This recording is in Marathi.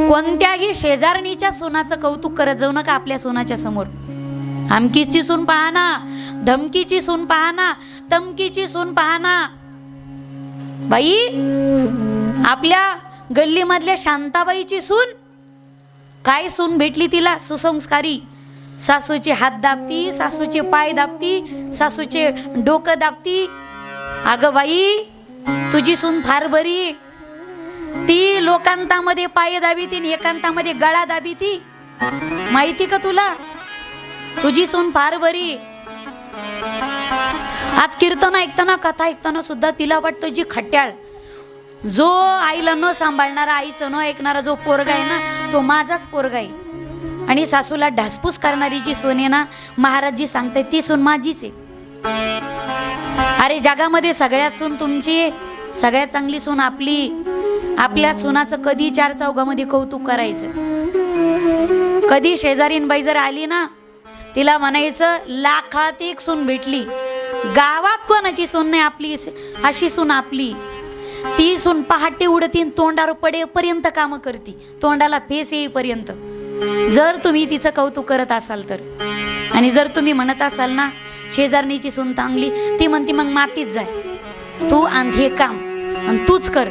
कोणत्याही शेजारणीच्या सुनाचं कौतुक करत जाऊ नका आपल्या सुनाच्या समोर. आमकीची सून पाहना, धमकीची सून पाहना, तमकीची सून पाहना. बाई, आपल्या गल्लीमधल्या शांताबाईची सून, काय सून भेटली तिला, सुसंस्कारी. सासूचे हात दाबती, सासूचे पाय दाबती, सासूचे डोकं दाबती. अगं बाई, तुझी सून फार बरी. ती लोकांतामध्ये पाय दाबीती आणि एकांतामध्ये गळा दाबीती. माहिती का तुला? तुझी सून फार बरी. आज कीर्तन ऐकताना, कथा ऐकताना सुद्धा तिला वाटतं जी खट्याळ, जो आईला न सांभाळणारा, आईचं न ऐकणारा जो पोरगा आहे ना, तो माझाच पोरगा आहे. आणि सासूला ढासपूस करणारी जी सून आहे ना, महाराजजी सांगतायत ती सून माझीच आहे. अरे जगामध्ये सगळ्यात सून तुमची, सगळ्यात चांगली सून आपली. आपल्या सुनाचं कधी चार चौघामध्ये कौतुक करायचं. कधी शेजारीन बाई जर आली ना, तिला म्हणायचं लाखात एक सून भेटली, गावात कोणाची सून नाही आपली अशी सून आपली. ती सून पहाटे उडतीन, तोंडावर पडेपर्यंत काम करती, तोंडाला फेस येईपर्यंत. जर तुम्ही तिचं कौतुक करत असाल तर. आणि जर तुम्ही म्हणत असाल ना शेजारणीची सून चांगली, ती म्हणती मग मातीत जाय, तू आण हे काम आणि तूच कर,